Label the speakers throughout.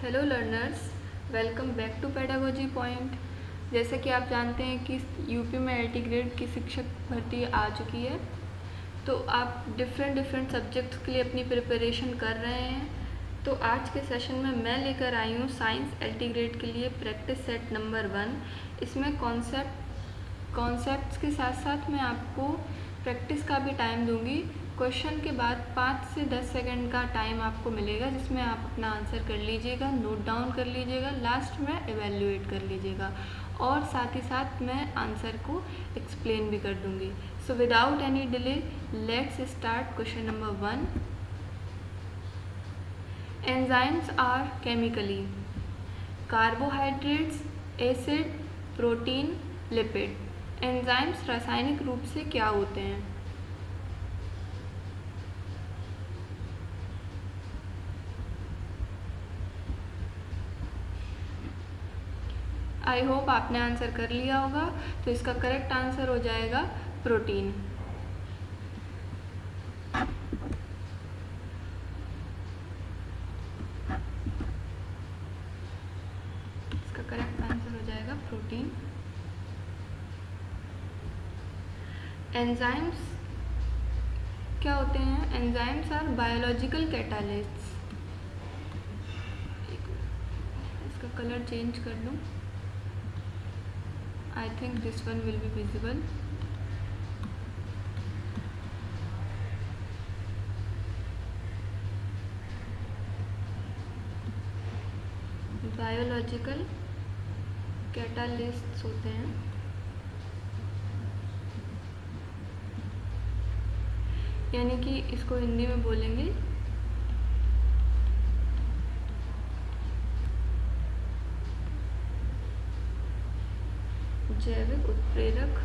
Speaker 1: Hello learners, welcome back to pedagogy point. जैसे कि आप जानते हैं कि यूपी में एलटी ग्रेड की शिक्षक भर्ती आ चुकी है, तो आप डिफरेंट सब्जेक्ट्स के लिए अपनी प्रिपरेशन कर रहे हैं। तो आज के सेशन में मैं लेकर आई हूँ साइंस एलटी ग्रेड के लिए प्रैक्टिस सेट नंबर 1। इसमें कॉन्सेप्ट्स के साथ साथ मैं आपको प्रैक्टिस का भी टाइम दूंगी। क्वेश्चन के बाद 5 से 10 सेकंड का टाइम आपको मिलेगा, जिसमें आप अपना आंसर कर लीजिएगा, नोट डाउन कर लीजिएगा, लास्ट में एवेल्युएट कर लीजिएगा और साथ ही साथ मैं आंसर को एक्सप्लेन भी कर दूंगी। So without any delay let's start question number 1। Enzymes are chemically carbohydrates, acid, protein, lipid. Enzymes रासायनिक रूप से क्या होते हैं? आई होप आपने आंसर कर लिया होगा। तो इसका करेक्ट आंसर हो जाएगा प्रोटीन। इसका करेक्ट आंसर हो जाएगा प्रोटीन। एंजाइम्स क्या होते हैं? Enzymes are biological catalysts. इसका कलर चेंज कर लूँ। I think this one will be visible. Biological catalysts होते हैं, यानी कि इसको हिंदी में बोलेंगे जैविक उत्प्रेरक।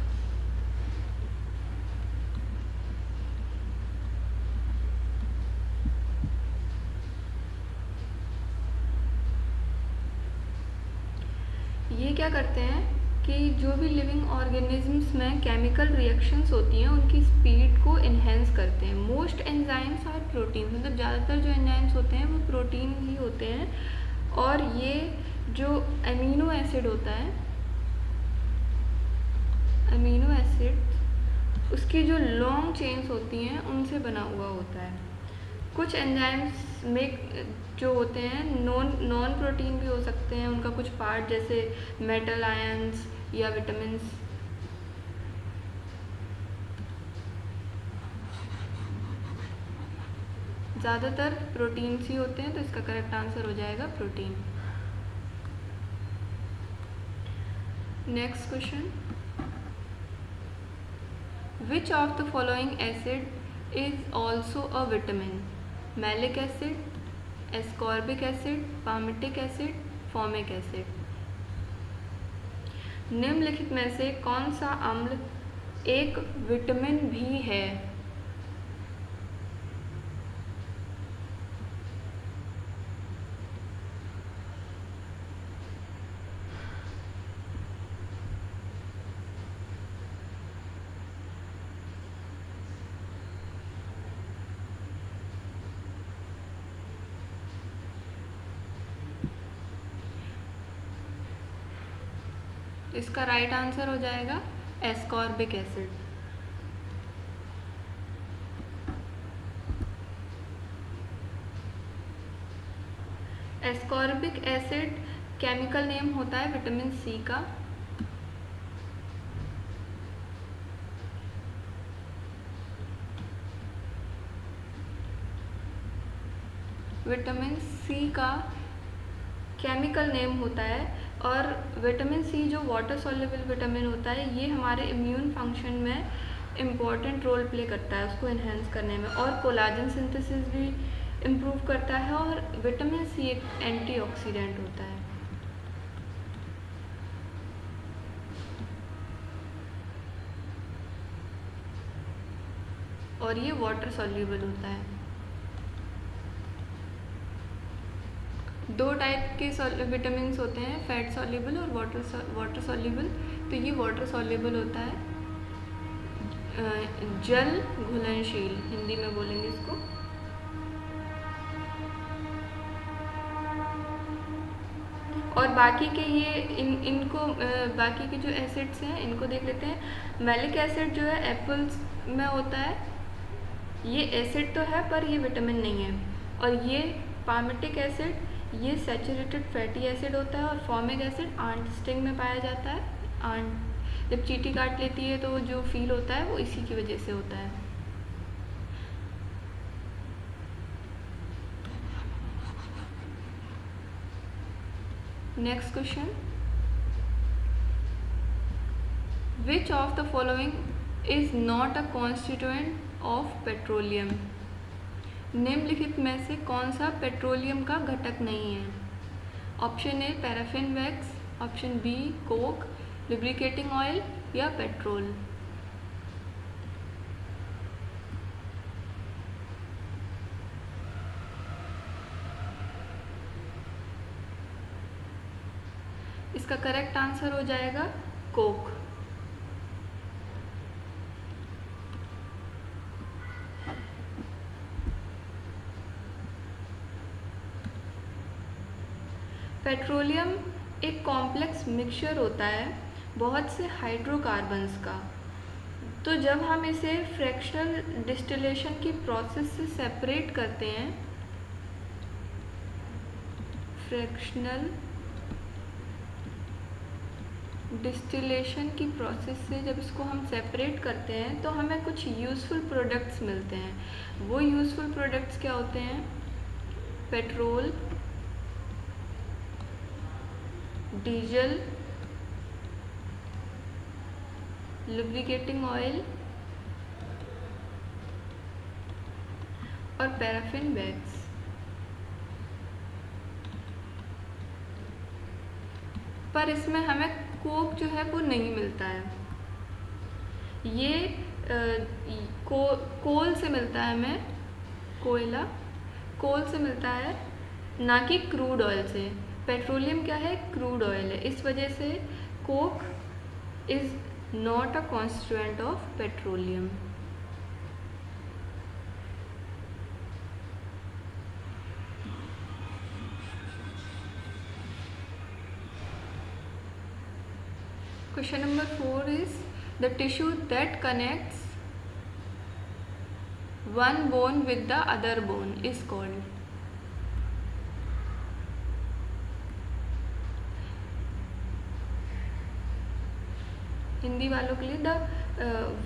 Speaker 1: ये क्या करते हैं कि जो भी लिविंग ऑर्गेनिजम्स में केमिकल रिएक्शंस होती हैं उनकी स्पीड को इन्हेंस करते हैं। मोस्ट एंजाइम्स आर प्रोटीन, मतलब ज़्यादातर जो एंजाइम्स होते हैं वो प्रोटीन ही होते हैं। और ये जो अमीनो एसिड होता है, अमीनो एसिड उसकी जो लॉन्ग चेन्स होती हैं उनसे बना हुआ होता है। कुछ एंजाइम्स में जो होते हैं नॉन प्रोटीन भी हो सकते हैं, उनका कुछ पार्ट जैसे मेटल आयंस या विटामिन्स। ज़्यादातर प्रोटीन्स ही होते हैं, तो इसका करेक्ट आंसर हो जाएगा protein. Next question, Which of the following acid is also a vitamin? Malic acid, ascorbic acid, palmitic acid, formic acid। निम्नलिखित में से कौन सा अम्ल एक विटामिन भी है? इसका राइट आंसर हो जाएगा ascorbic acid. Ascorbic acid chemical name होता है विटामिन सी का। विटामिन सी का केमिकल नेम होता है। और विटामिन सी जो वाटर सॉल्युबल विटामिन होता है, ये हमारे इम्यून फंक्शन में इम्पॉर्टेंट रोल प्ले करता है उसको इन्हेंस करने में, और कोलाजन सिंथेसिस भी इम्प्रूव करता है। और विटामिन सी एक एंटीऑक्सीडेंट होता है। और ये वाटर सॉल्युबल होता है। दो टाइप के विटामिन होते हैं, फैट सॉल्युबल और वाटर सॉल्युबल। तो ये वाटर सॉल्युबल होता है, जल घुलनशील हिंदी में बोलेंगे इसको। और बाकी के ये इनको बाकी के जो एसिड्स हैं इनको देख लेते हैं। मैलिक एसिड जो है एप्पल्स में होता है, ये एसिड तो है पर ये विटामिन नहीं है। और ये पामिटिक एसिड ये सैचुरेटेड फैटी एसिड होता है। और फॉर्मिक एसिड आंट स्टिंग में पाया जाता है। आंट जब चींटी काट लेती है तो जो फील होता है वो इसी की वजह से होता है। Next question, which of the following is not a constituent of petroleum? निम्नलिखित में से कौन सा पेट्रोलियम का घटक नहीं है? Option A paraffin wax, option B coke, lubricating oil या पेट्रोल। इसका करेक्ट आंसर हो जाएगा कोक। पेट्रोलियम एक कॉम्प्लेक्स मिक्सचर होता है बहुत से हाइड्रोकार्बन्स का। तो जब हम इसे फ्रैक्शनल डिस्टिलेशन की प्रोसेस से सेपरेट करते हैं, फ्रैक्शनल डिस्टिलेशन की प्रोसेस से जब इसको हम सेपरेट करते हैं तो हमें कुछ यूज़फुल प्रोडक्ट्स मिलते हैं। वो यूज़फुल प्रोडक्ट्स क्या होते हैं? पेट्रोल, डीजल, लुब्रिकेटिंग ऑयल और पैराफिन वैक्स। पर इसमें हमें कोक जो है वो नहीं मिलता है। ये कोल से मिलता है हमें, कोयला, कोल से मिलता है, ना कि क्रूड ऑयल से। पेट्रोलियम क्या है? क्रूड ऑयल है। इस वजह से Coke is not a constituent of petroleum. Question number 4 is the tissue that connects one bone with the other bone is called. Hindi वालों के लिए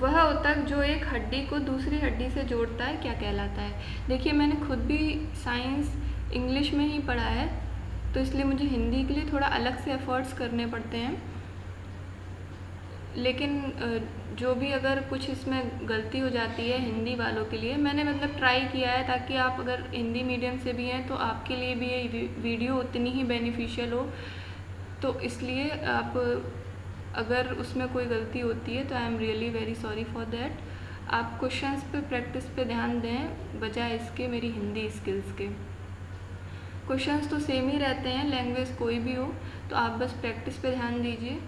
Speaker 1: वह होता है जो एक हड्डी को दूसरी हड्डी से जोड़ता है, क्या कहलाता है? देखिए मैंने खुद भी साइंस इंग्लिश में ही पढ़ा है तो इसलिए मुझे हिंदी के लिए थोड़ा अलग से एफर्ट्स करने पड़ते हैं। लेकिन जो भी अगर कुछ इसमें गलती हो जाती है हिंदी वालों के लिए, मैंने मतलब ट्राई किया है ताकि आप अगर हिंदी मीडियम से भी हैं तो आपके लिए भी ये वीडियो उतनी ही बेनिफिशियल हो। तो इसलिए आप अगर उसमें कोई गलती होती है तो I am really very sorry for that. आप क्वेश्चंस पे प्रैक्टिस पे ध्यान दें बजाय इसके मेरी हिंदी स्किल्स के। क्वेश्चंस तो सेम ही रहते हैं, लैंग्वेज कोई भी हो, तो आप बस प्रैक्टिस पे ध्यान दीजिए।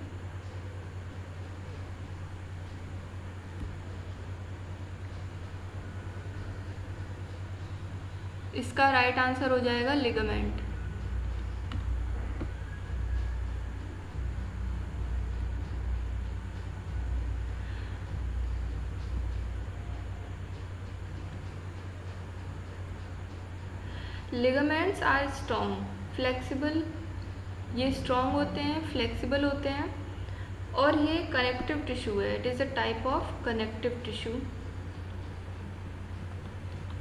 Speaker 1: इसका राइट आंसर हो जाएगा ligament. Ligaments are strong, flexible, ये स्ट्रॉन्ग होते हैं, फ्लेक्सिबल होते हैं और ये कनेक्टिव टिश्यू है। It is a type of connective tissue.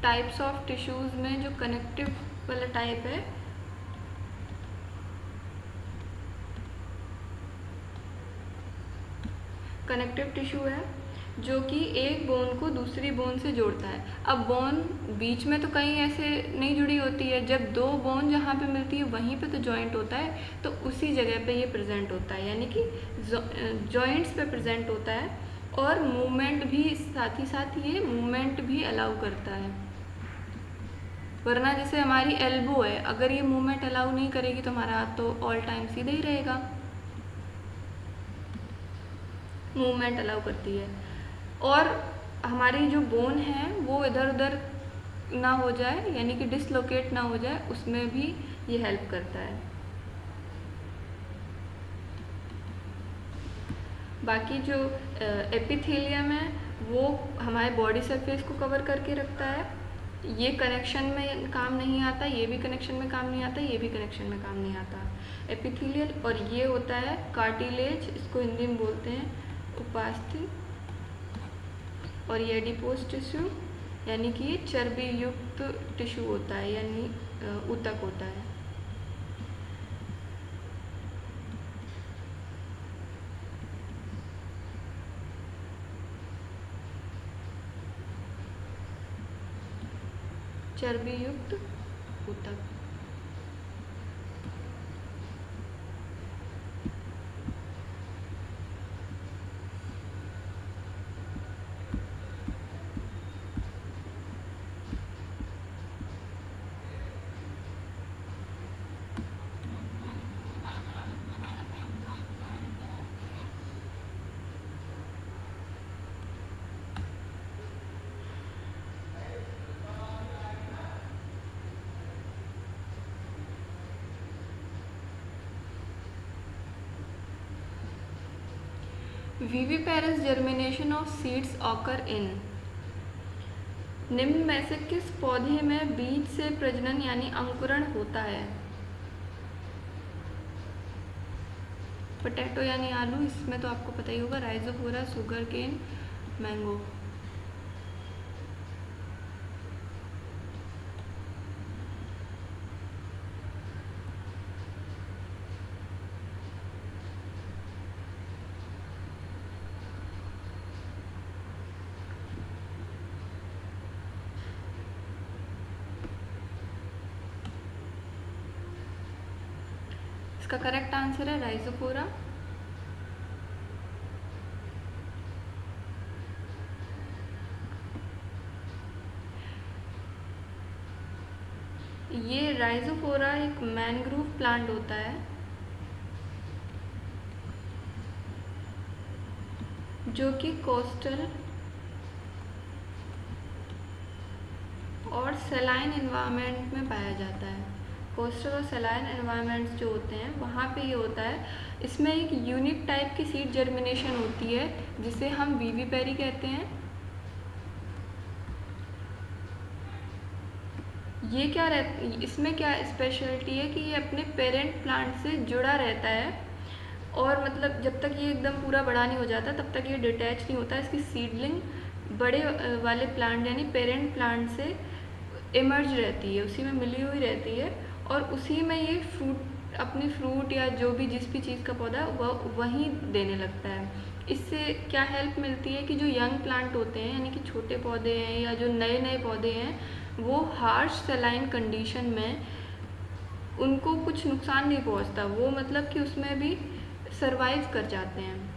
Speaker 1: Types of tissues में जो कनेक्टिव वाला टाइप है कनेक्टिव टिश्यू है जो कि एक बोन को दूसरी बोन से जोड़ता है। अब बोन बीच में तो कहीं ऐसे नहीं जुड़ी होती है, जब दो बोन जहाँ पे मिलती है वहीं पे तो जॉइंट होता है, तो उसी जगह पे ये प्रेजेंट होता है, यानी कि जॉइंट्स पे प्रेजेंट होता है। और मूवमेंट भी साथ ही साथ ये मूवमेंट भी अलाउ करता है। वरना जैसे हमारी एल्बो है, अगर ये मूवमेंट अलाउ नहीं करेगी तो हमारा हाथ तो ऑल टाइम सीधा ही रहेगा। मूवमेंट अलाउ करती है और हमारी जो बोन है वो इधर उधर ना हो जाए, यानी कि डिसलोकेट ना हो जाए, उसमें भी ये हेल्प करता है। बाकी जो एपिथेलियम है वो हमारे बॉडी सरफेस को कवर करके रखता है। ये कनेक्शन में काम नहीं आता, ये भी कनेक्शन में काम नहीं आता, ये भी कनेक्शन में काम नहीं आता एपिथेलियल। और ये होता है कार्टिलेज, इसको हिंदी में बोलते हैं उपास्थि। और ये एडिपोज टिश्यू यानी कि ये चर्बी युक्त टिश्यू होता है, यानी ऊतक होता है। चर्बी युक्त ऊतक। Viviparous germination of seeds occur in. निम्न में से किस पौधे में बीज से प्रजनन यानी अंकुरण होता है? पोटैटो यानी आलू, इसमें तो आपको पता ही होगा, राइजोफोरा, शुगर केन, मैंगो। इसका करेक्ट आंसर है राइजोफोरा। ये राइजोफोरा एक मैनग्रोव प्लांट होता है जो कि कोस्टल और सैलाइन एनवायरनमेंट में पाया जाता है। कोस्टल और सैलाइन एनवायरनमेंट्स जो होते हैं वहाँ पे ये होता है। इसमें एक यूनिक टाइप की सीड जर्मिनेशन होती है जिसे हम विविपेरी कहते हैं। ये क्या इसमें क्या स्पेशलिटी है कि ये अपने पेरेंट प्लांट से जुड़ा रहता है और मतलब जब तक ये एकदम पूरा बड़ा नहीं हो जाता तब तक ये डिटैच नहीं होता। इसकी सीडलिंग बड़े वाले प्लांट यानी पेरेंट प्लांट से इमर्ज रहती है, उसी में मिली हुई रहती है और उसी में ये अपनी फ्रूट या जो भी जिस भी चीज़ का पौधा वह वहीं देने लगता है। इससे क्या हेल्प मिलती है कि जो यंग प्लांट होते हैं यानी कि छोटे पौधे हैं या जो नए नए पौधे हैं वो हार्श सैलाइन कंडीशन में उनको कुछ नुकसान नहीं पहुंचता, वो मतलब कि उसमें भी सरवाइव कर जाते हैं।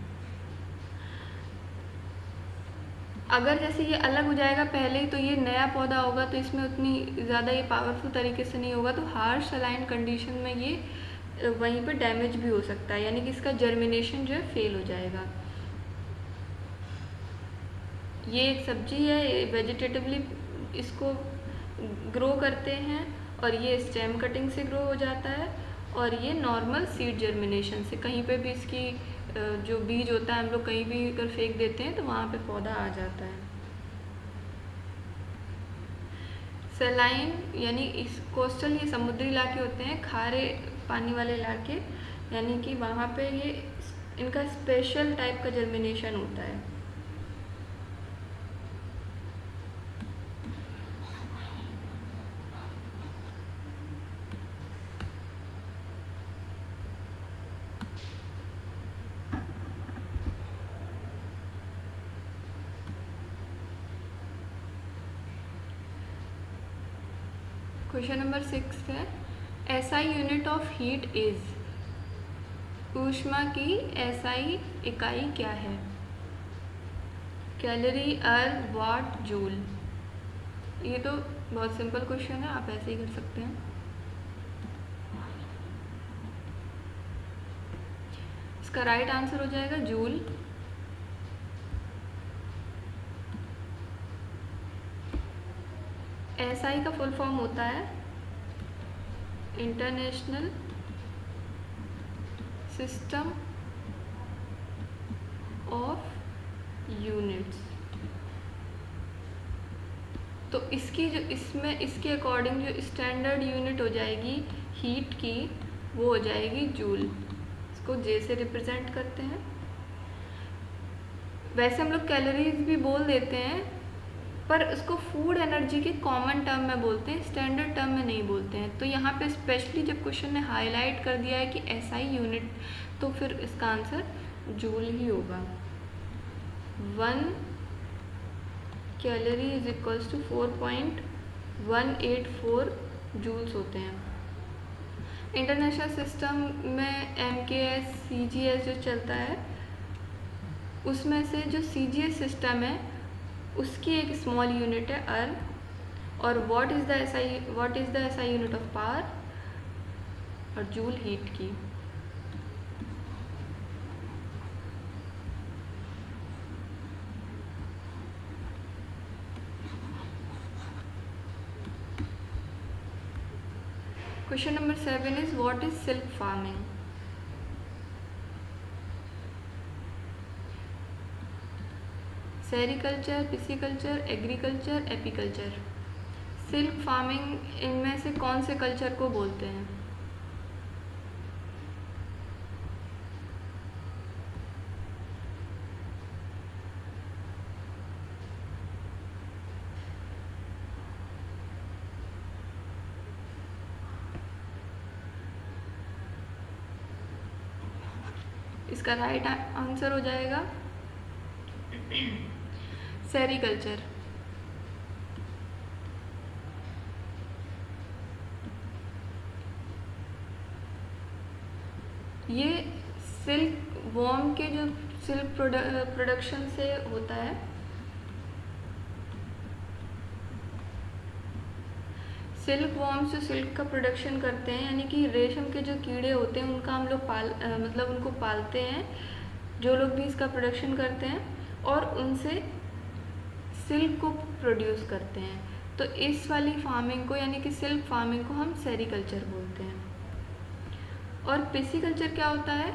Speaker 1: अगर जैसे ये अलग हो जाएगा पहले ही तो ये नया पौधा होगा तो इसमें उतनी ज़्यादा ये पावरफुल तरीके से नहीं होगा, तो हार्श सैलाइन कंडीशन में ये वहीं पर डैमेज भी हो सकता है, यानी कि इसका जर्मिनेशन जो है फेल हो जाएगा। ये एक सब्जी है, वेजिटेटिवली इसको ग्रो करते हैं और ये स्टेम कटिंग से ग्रो हो जाता है और ये नॉर्मल सीड जर्मिनेशन से, कहीं पे भी इसकी जो बीज होता है हम लोग कहीं भी अगर फेंक देते हैं तो वहाँ पे पौधा आ जाता है। सैलाइन यानी इस कोस्टल ये समुद्री इलाके होते हैं, खारे पानी वाले इलाके, यानी कि वहाँ पे ये इनका स्पेशल टाइप का जर्मिनेशन होता है। क्वेश्चन नंबर 6 है, SI unit of heat is. ऊष्मा की एसआई इकाई क्या है? कैलोरी, अर्ग, वाट, जूल। ये तो बहुत सिंपल क्वेश्चन है, आप ऐसे ही कर सकते हैं। इसका राइट आंसर हो जाएगा जूल। एसआई का फुल फॉर्म होता है इंटरनेशनल सिस्टम ऑफ यूनिट्स। तो इसकी जो इसमें इसके अकॉर्डिंग जो स्टैंडर्ड यूनिट हो जाएगी हीट की, वो हो जाएगी जूल। इसको जे से रिप्रेजेंट करते हैं। वैसे हम लोग कैलोरीज भी बोल देते हैं, पर इसको फूड एनर्जी के कॉमन टर्म में बोलते हैं, स्टैंडर्ड टर्म में नहीं बोलते हैं। तो यहाँ पे स्पेशली जब क्वेश्चन ने हाईलाइट कर दिया है कि एसआई यूनिट, तो फिर इसका आंसर जूल ही होगा। 1 calorie is equals to 4.184 joules होते हैं। इंटरनेशनल सिस्टम में MKS CGS जो चलता है, उसमें से जो CGS सिस्टम है उसकी एक स्मॉल यूनिट है अर्न। और what is the SI unit of power, और जूल हीट की। Question number 7 is what is silk farming. Sericulture, pisciculture, agriculture, apiculture. Silk farming इनमें से कौन से कल्चर को बोलते हैं? इसका राइट आंसर हो जाएगा सेरिकल्चर। ये सिल्क वॉर्म के जो सिल्क प्रोडक्शन से होता है। सिल्क वॉर्म्स जो सिल्क का प्रोडक्शन करते हैं, यानी कि रेशम के जो कीड़े होते हैं उनका हम लोग मतलब उनको पालते हैं, जो लोग भी इसका प्रोडक्शन करते हैं, और उनसे सिल्क को प्रोड्यूस करते हैं। तो इस वाली फार्मिंग को, यानी कि सिल्क फार्मिंग को हम सेरिकल्चर बोलते हैं। और पिसिकल्चर क्या होता है?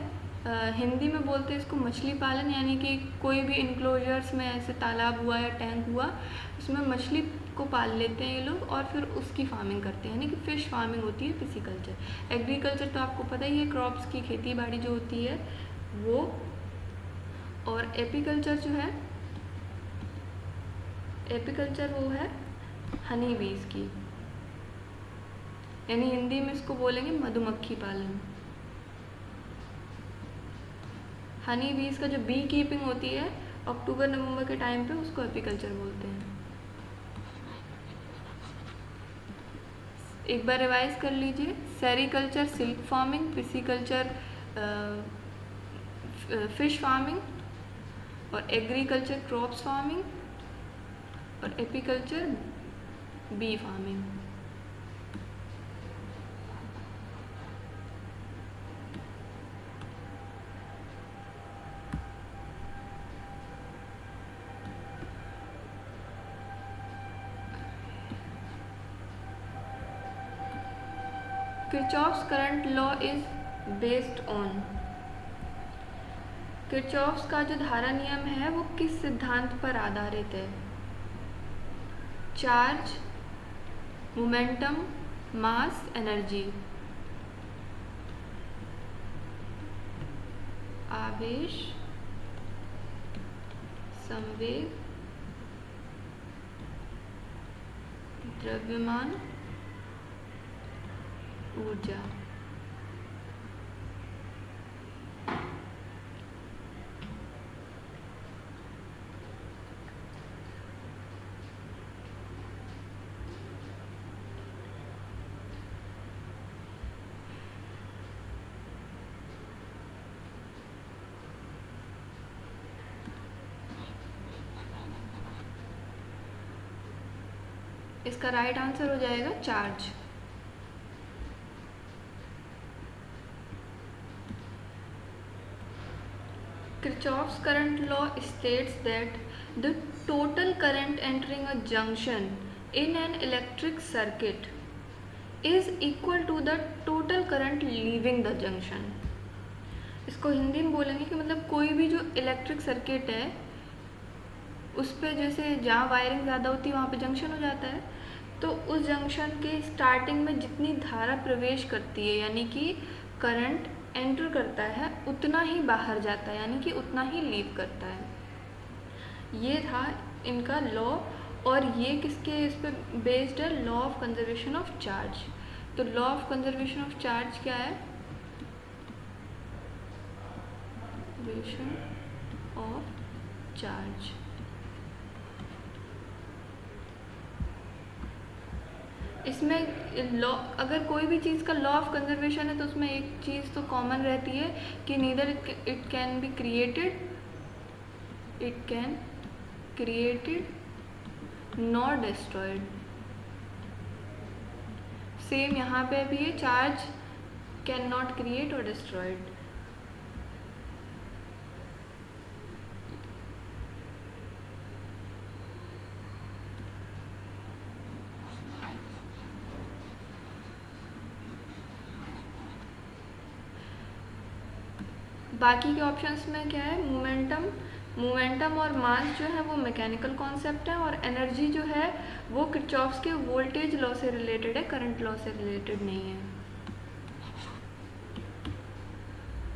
Speaker 1: हिंदी में बोलते हैं इसको मछली पालन, यानी कि कोई भी इनक्लोजर्स में ऐसे तालाब हुआ या टैंक हुआ, उसमें मछली को पाल लेते हैं ये लोग और फिर उसकी फार्मिंग करते हैं, यानी कि फिश फार्मिंग होती है पिसिकल्चर। एग्रीकल्चर तो आपको पता ही है, क्रॉप्स की खेती बाड़ी जो होती है वो। और एपीकल्चर जो है, एपीकल्चर वो है हनी बीज की, यानी हिंदी में इसको बोलेंगे मधुमक्खी पालन। हनी बीज का जो बी कीपिंग होती है अक्टूबर नवंबर के टाइम पे, उसको एपीकल्चर बोलते हैं। एक बार रिवाइज कर लीजिए। Sericulture silk farming, pisciculture fish farming, और एग्रीकल्चर क्रॉप्स फार्मिंग, और apiculture bee farming. Kirchhoff's current law is based on. Kirchhoff's का जो धारा नियम है वो किस सिद्धांत पर आधारित है? चार्ज, मोमेंटम, मास, एनर्जी। आवेश, संवेग, द्रव्यमान, ऊर्जा। इसका राइट आंसर हो जाएगा charge. Kirchhoff's current law states that the total current entering a junction in an electric circuit is equal to the total current leaving the junction. इसको हिंदी में बोलेंगे कि मतलब कोई भी जो इलेक्ट्रिक सर्किट है उस पे जैसे जहाँ वायरिंग ज़्यादा होती है वहाँ पे जंक्शन हो जाता है, तो उस जंक्शन के स्टार्टिंग में जितनी धारा प्रवेश करती है यानी कि करंट एंटर करता है उतना ही बाहर जाता है, यानी कि उतना ही लीव करता है। ये था इनका लॉ, और ये किसके इस पे बेस्ड है? Law of conservation of charge. तो law of conservation of charge क्या है? Conservation of charge. इसमें लॉ, अगर कोई भी चीज़ का लॉ ऑफ कंजर्वेशन है तो उसमें एक चीज़ तो कॉमन रहती है कि neither it can be created, it can created nor destroyed. Same यहाँ पे भी है, चार्ज कैन नॉट क्रिएट और डिस्ट्रॉयड। बाकी के ऑप्शंस में क्या है? मोमेंटम और मास जो है वो मैकेनिकल कॉन्सेप्ट है, और एनर्जी जो है वो किरचॉफ्स के वोल्टेज लॉ से रिलेटेड है, करंट लॉ से रिलेटेड नहीं है।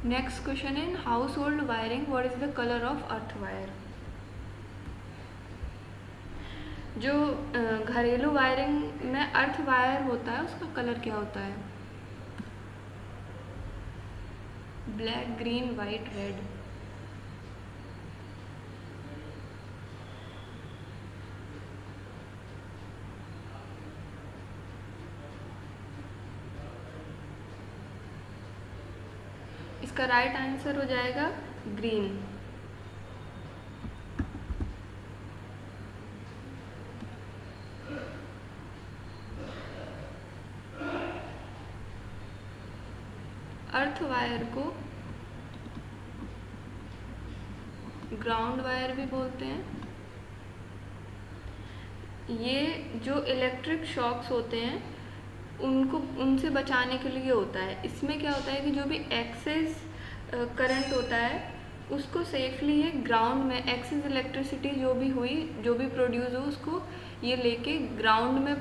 Speaker 1: Next question in house hold wiring, what is the colour of earth wire? जो घरेलू वायरिंग में अर्थ वायर होता है उसका कलर क्या होता है? Black, green, white, red. इसका राइट आंसर हो जाएगा ग्रीन। अर्थ वायर को ग्राउंड वायर भी बोलते हैं। ये जो इलेक्ट्रिक शॉक्स होते हैं उनसे बचाने के लिए होता है। इसमें क्या होता है कि जो भी एक्सेस करंट होता है उसको सेफली ये ग्राउंड में, एक्सेस इलेक्ट्रिसिटी जो भी प्रोड्यूस हो उसको ये लेके ग्राउंड में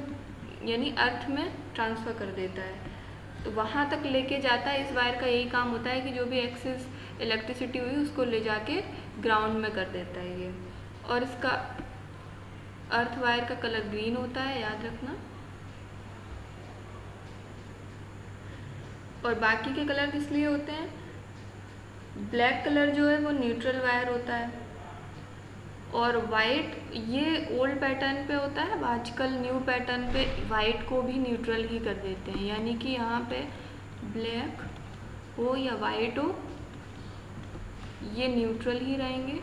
Speaker 1: यानी अर्थ में ट्रांसफ़र कर देता है, तो वहाँ तक लेके जाता है। इस वायर का यही काम होता है कि जो भी एक्सेस इलेक्ट्रिसिटी हुई उसको ले जाके ग्राउंड में कर देता है ये। और इसका अर्थ वायर का कलर ग्रीन होता है, याद रखना। और बाकी के कलर किस लिए होते हैं? ब्लैक कलर जो है वो न्यूट्रल वायर होता है, और वाइट ये ओल्ड पैटर्न पे होता है, आजकल न्यू पैटर्न पे वाइट को भी न्यूट्रल ही कर देते हैं, यानी कि यहाँ पे ब्लैक हो या वाइट हो ये न्यूट्रल ही रहेंगे।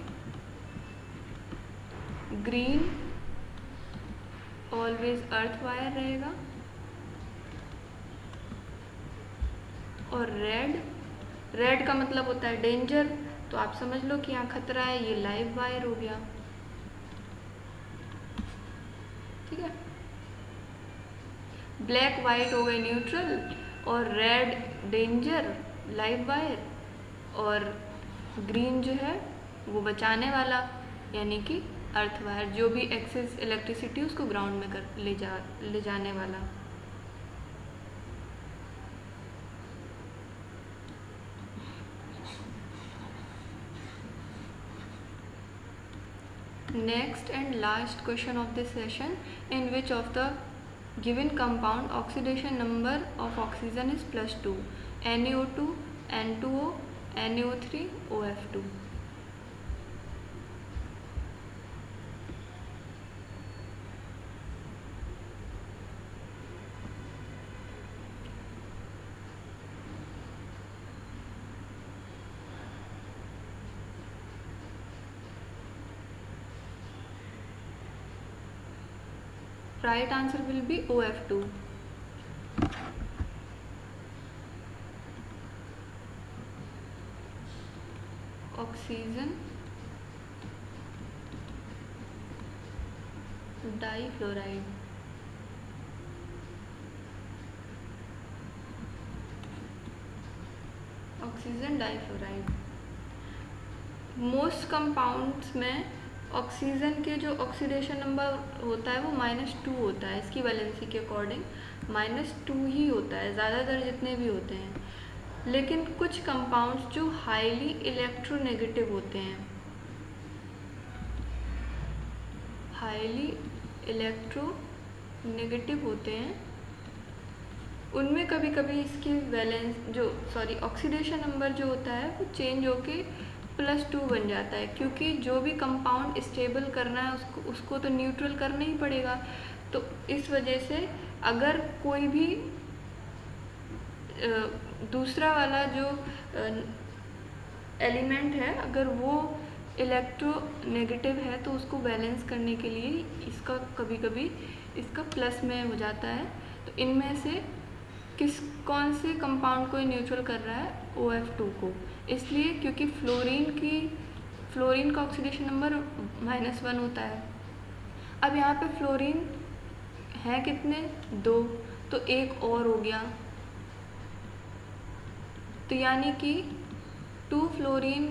Speaker 1: ग्रीन ऑलवेज अर्थ वायर रहेगा, और रेड का मतलब होता है डेंजर, तो आप समझ लो कि यहाँ खतरा है, ये लाइव वायर हो गया। ठीक है, ब्लैक वाइट हो गए न्यूट्रल, और रेड डेंजर लाइव वायर, और ग्रीन जो है वो बचाने वाला यानी कि अर्थ वायर, जो भी एक्सेस इलेक्ट्रिसिटी उसको ग्राउंड में ले जाने वाला। Next and last question of this session, in which of the given compound oxidation number of oxygen is +2? NaO2, N2O, NaO3, OF2. Right answer will be OF2. Oxygen difluoride. Oxygen difluoride. Most compounds में oxygen के जो oxidation number होता है वो -2 होता है, इसकी valency के अकॉर्डिंग -2 ही होता है, ज़्यादातर जितने भी होते हैं। लेकिन कुछ कंपाउंड्स जो हाईली इलेक्ट्रोनेगेटिव होते हैं, हाईली इलेक्ट्रोनेगेटिव होते हैं, उनमें कभी कभी इसकी ऑक्सीडेशन नंबर जो होता है वो चेंज होके +2 बन जाता है, क्योंकि जो भी कंपाउंड स्टेबल करना है उसको तो न्यूट्रल करना ही पड़ेगा। तो इस वजह से अगर कोई भी दूसरा वाला जो एलिमेंट है अगर वो इलेक्ट्रोनेगेटिव है तो उसको बैलेंस करने के लिए इसका कभी कभी इसका प्लस में हो जाता है। तो इनमें से कौन से कंपाउंड को न्यूट्रल कर रहा है? OF2 को, इसलिए क्योंकि फ्लोरीन का ऑक्सीडेशन नंबर -1 होता है। अब यहाँ पे फ्लोरीन है कितने? 2, तो एक और हो गया, तो यानी कि 2 फ्लोरीन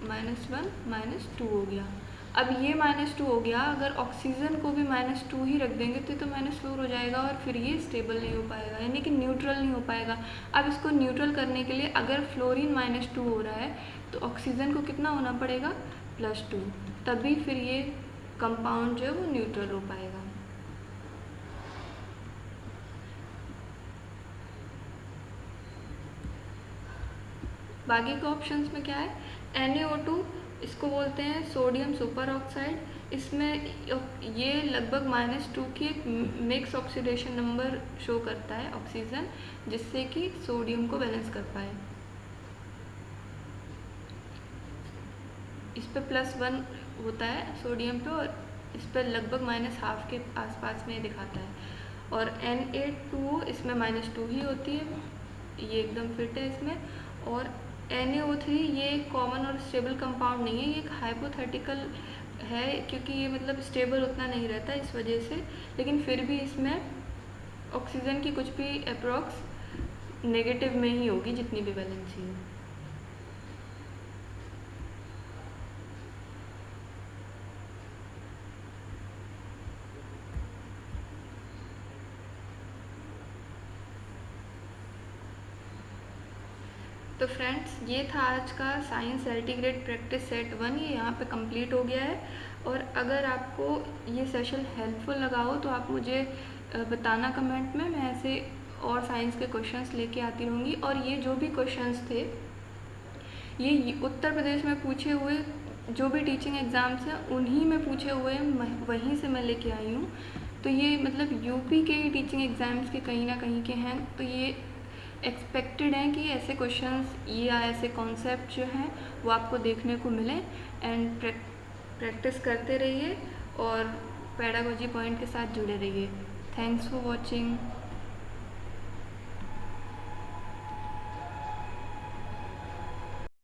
Speaker 1: -1 -2 हो गया। अब ये -2 हो गया, अगर ऑक्सीजन को भी -2 ही रख देंगे तो -4 हो जाएगा और फिर ये स्टेबल नहीं हो पाएगा, यानी कि न्यूट्रल नहीं हो पाएगा। अब इसको न्यूट्रल करने के लिए अगर फ्लोरीन -2 हो रहा है तो ऑक्सीजन को कितना होना पड़ेगा? +2, तभी फिर ये कंपाउंड जो है वो न्यूट्रल हो पाएगा। बाकी के ऑप्शंस में क्या है? NaO2, इसको बोलते हैं सोडियम सुपर ऑक्साइड। इसमें ये लगभग -2 की एक मिक्स ऑक्सीडेशन नंबर शो करता है ऑक्सीजन, जिससे कि सोडियम को बैलेंस कर पाए। इस पर +1 होता है सोडियम पे और इस पर लगभग -1/2 के आसपास में दिखाता है। और Na2O, इसमें -2 ही होती है, ये एकदम फिट है इसमें। और NaO3 ये एक कॉमन और स्टेबल कंपाउंड नहीं है, ये एक हाइपोथेटिकल है, क्योंकि ये मतलब स्टेबल उतना नहीं रहता इस वजह से, लेकिन फिर भी इसमें ऑक्सीजन की कुछ भी अप्रॉक्स नेगेटिव में ही होगी जितनी भी वैलेंसी हो। तो फ्रेंड्स, ये था आज का साइंस सेंटीग्रेड प्रैक्टिस सेट 1, ये यहाँ पे कंप्लीट हो गया है। और अगर आपको ये सेशन हेल्पफुल लगा हो तो आप मुझे बताना कमेंट में, मैं ऐसे और साइंस के क्वेश्चंस लेके आती रहूँगी। और ये जो भी क्वेश्चंस थे ये उत्तर प्रदेश में पूछे हुए जो भी टीचिंग एग्ज़ाम्स हैं उन्हीं में पूछे हुए, वहीं से मैं लेके आई हूँ। तो ये मतलब यूपी के टीचिंग एग्ज़ाम्स के कहीं ना कहीं के हैं, तो ये एक्सपेक्टेड है कि ऐसे क्वेश्चंस या ऐसे कॉन्सेप्ट जो हैं वो आपको देखने को मिलें। एंड प्रैक्टिस करते रहिए और पेडागोजी पॉइंट के साथ जुड़े रहिए। Thanks for watching.